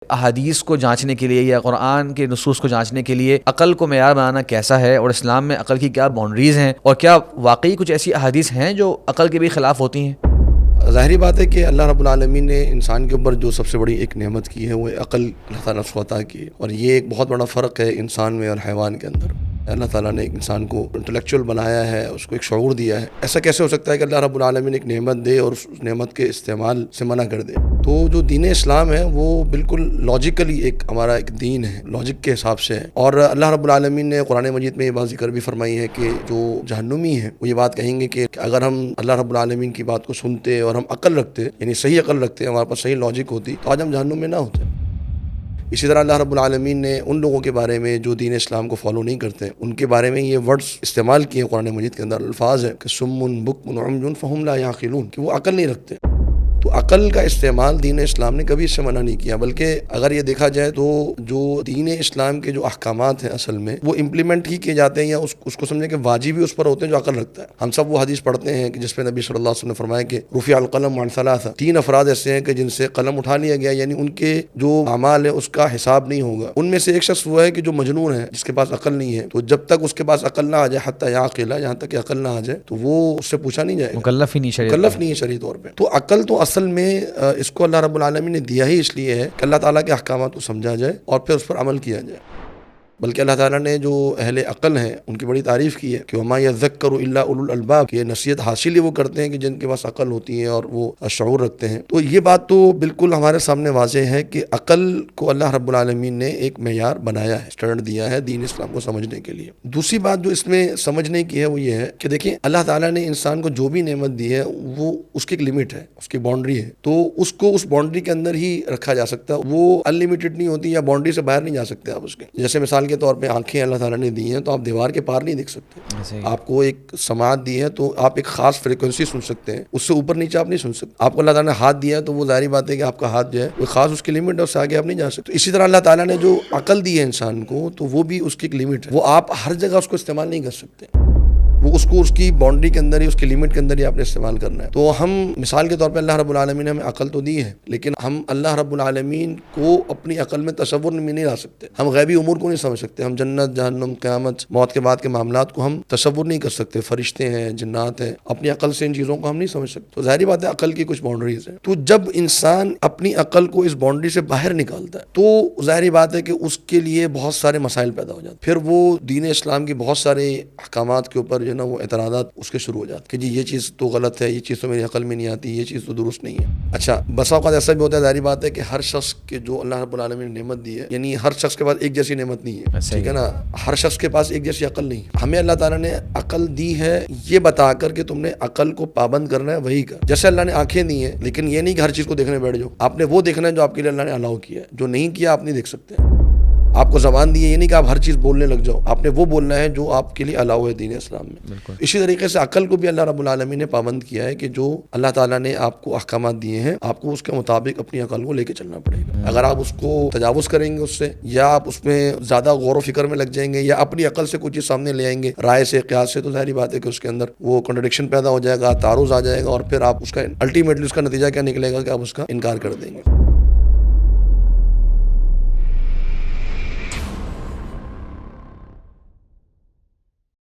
احادیث کو جانچنے کے لیے یا قرآن کے نصوص کو جانچنے کے لیے عقل کو معیار بنانا کیسا ہے، اور اسلام میں عقل کی کیا باؤنڈریز ہیں، اور کیا واقعی کچھ ایسی احادیث ہیں جو عقل کے بھی خلاف ہوتی ہیں؟ ظاہری بات ہے کہ اللہ رب العالمین نے انسان کے اوپر جو سب سے بڑی ایک نعمت کی ہے وہ عقل اللہ تعالیٰ نے اس کو عطا کی ہے، اور یہ ایک بہت بڑا فرق ہے انسان میں اور حیوان کے اندر۔ اللہ تعالیٰ نے ایک انسان کو انٹلیکچوئل بنایا ہے، اس کو ایک شعور دیا ہے۔ ایسا کیسے ہو سکتا ہے کہ اللہ رب العالمین ایک نعمت دے اور اس نعمت کے استعمال سے منع کر دے؟ تو جو دین اسلام ہے وہ بالکل لاجیکلی ایک ہمارا ایک دین ہے، لاجک کے حساب سے ہے، اور اللہ رب العالمین نے قرآن مجید میں یہ بات ذکر بھی فرمائی ہے کہ جو جہنمی ہیں وہ یہ بات کہیں گے کہ اگر ہم اللہ رب العالمین کی بات کو سنتے اور ہم عقل رکھتے، یعنی صحیح عقل رکھتے، ہمارے پاس صحیح لاجک ہوتی، تو آج ہم جہنم میں نہ ہوتے۔ اسی طرح اللہ رب العالمین نے ان لوگوں کے بارے میں جو دین اسلام کو فالو نہیں کرتے، ان کے بارے میں یہ ورڈز استعمال کیے قرآن مجید کے اندر، الفاظ ہیں کہ سم بکم عمی فہم لا یعقلون، کہ وہ عقل نہیں رکھتے۔ تو عقل کا استعمال دین اسلام نے کبھی اس سے منع نہیں کیا، بلکہ اگر یہ دیکھا جائے تو جو دین اسلام کے جو احکامات ہیں اصل میں وہ امپلیمنٹ ہی کیے جاتے ہیں، یا اس کو سمجھیں کہ واجب ہی اس پر ہوتے ہیں جو عقل رکھتا ہے۔ ہم سب وہ حدیث پڑھتے ہیں کہ جس میں نبی صلی اللہ علیہ وسلم نے فرمایا کہ رفع القلم عن ثلاثہ، 3 افراد ایسے ہیں کہ جن سے قلم اٹھا لیا گیا، یعنی ان کے جو اعمال ہے اس کا حساب نہیں ہوگا۔ ان میں سے ایک شخص وہ ہے کہ جو مجنون ہے، جس کے پاس عقل نہیں ہے، تو جب تک اس کے پاس عقل نہ آ جائے، حتی یعقل، یہاں تک کہ عقل نہ آ جائے، تو وہ اس سے پوچھا نہیں جائے گا، مکلف ہی نہیں ہے شرعی طور پہ۔ تو عقل تو اصل میں اس کو اللہ رب العالمین نے دیا ہی اس لیے ہے کہ اللہ تعالیٰ کے احکامات کو سمجھا جائے اور پھر اس پر عمل کیا جائے۔ بلکہ اللہ تعالیٰ نے جو اہل عقل ہیں ان کی بڑی تعریف کی ہے کہ وما یذکر الا اولو الالباب، کہ یہ نصیحت حاصل ہی وہ کرتے ہیں کہ جن کے پاس عقل ہوتی ہے اور وہ شعور رکھتے ہیں۔ تو یہ بات تو بالکل ہمارے سامنے واضح ہے کہ عقل کو اللہ رب العالمین نے ایک معیار بنایا ہے، اسٹینڈرڈ دیا ہے دین اسلام کو سمجھنے کے لیے۔ دوسری بات جو اس میں سمجھنے کی ہے وہ یہ ہے کہ دیکھیں، اللہ تعالیٰ نے انسان کو جو بھی نعمت دی ہے وہ اس کی ایک لمٹ ہے، اس کی باؤنڈری ہے، تو اس کو اس باؤنڈری کے اندر ہی رکھا جا سکتا ہے، وہ انلمیٹڈ نہیں ہوتی، یا باؤنڈری سے باہر نہیں جا سکتے آپ اس کے۔ جیسے مثال کے طور پہ آنکھیں اللہ تعالیٰ نے دی ہیں تو آپ دیوار کے پار نہیں دیکھ سکتے۔ آپ کو ایک سماعت دی ہے تو آپ ایک خاص فریکوینسی سن سکتے ہیں، اس سے اوپر نیچے آپ نہیں سن سکتے۔ آپ کو اللہ تعالیٰ نے ہاتھ دیا ہے تو وہ ظاہری بات ہے کہ آپ کا ہاتھ جو ہے وہ خاص اس کی لمٹ ہے، اس سے آگے آپ نہیں جا سکتے۔ اسی طرح اللہ تعالیٰ نے جو عقل دی ہے انسان کو تو وہ بھی اس کی ایک لمٹ ہے، وہ آپ ہر جگہ اس کو استعمال نہیں کر سکتے، وہ اس کو اس کی باؤنڈری کے اندر ہی، اس کی لمٹ کے اندر ہی آپ نے استعمال کرنا ہے۔ تو ہم مثال کے طور پہ اللہ رب العالمین نے ہمیں عقل تو دی ہے، لیکن ہم اللہ رب العالمین کو اپنی عقل میں تصور میں نہیں لا سکتے، ہم غیبی امور کو نہیں سمجھ سکتے، ہم جنت، جہنم، قیامت، موت کے بعد کے معاملات کو ہم تصور نہیں کر سکتے، فرشتے ہیں، جنات ہیں، اپنی عقل سے ان چیزوں کو ہم نہیں سمجھ سکتے۔ تو ظاہری بات ہے عقل کی کچھ باؤنڈریز ہیں، تو جب انسان اپنی عقل کو اس باؤنڈری سے باہر نکالتا ہے تو ظاہری بات ہے کہ اس کے لیے بہت سارے مسائل پیدا ہو جاتے ہیں، پھر وہ دین اسلام کی بہت سارے احکامات کے اوپر جو ہے نا وہ اعتراضات اس کے شروع ہو جاتے کہ جی یہ چیز تو غلط ہے، یہ چیز تو میری عقل میں نہیں آتی، یہ چیز تو درست نہیں ہے۔ اچھا، بسا اوقات ایسا بھی ہوتا ہے، ظاہری بات ہے کہ ہر شخص کے جو اللہ رب العالمین نے نعمت دی ہے، یعنی ہر شخص کے پاس ایک جیسی نعمت نہیں ہے، ٹھیک ہے نا، ہر شخص کے پاس ایک جیسی عقل نہیں ہے۔ ہمیں اللہ تعالیٰ نے عقل دی ہے یہ بتا کر کہ تم نے عقل کو پابند کرنا ہے وہی کا۔ جیسے اللہ نے آنکھیں دی ہیں، لیکن یہ نہیں کہ ہر چیز کو دیکھنے بیٹھ جاؤ، آپ نے وہ دیکھنا ہے جو آپ کے لیے اللہ نے الاؤ کیا ہے، جو نہیں کیا آپ نہیں دیکھ سکتے۔ آپ کو زبان دی ہے، یہ نہیں کہ آپ ہر چیز بولنے لگ جاؤ، آپ نے وہ بولنا ہے جو آپ کے لیے الاؤ ہے دین اسلام میں۔ اسی طریقے سے عقل کو بھی اللہ رب العالمین نے پابند کیا ہے کہ جو اللہ تعالیٰ نے آپ کو احکامات دیے ہیں، آپ کو اس کے مطابق اپنی عقل کو لے کے چلنا پڑے گا۔ اگر آپ اس کو تجاوز کریں گے اس سے، یا آپ اس میں زیادہ غور و فکر میں لگ جائیں گے، یا اپنی عقل سے کوئی چیز سامنے لے آئیں گے رائے سے، قیاس سے، تو ظاہری بات ہے کہ اس کے اندر وہ کنٹرڈکشن پیدا ہو جائے گا، تعارض آ جائے گا، اور پھر آپ اس کا الٹیمیٹلی اس کا نتیجہ کیا نکلے گا کہ آپ اس کا انکار کر دیں گے۔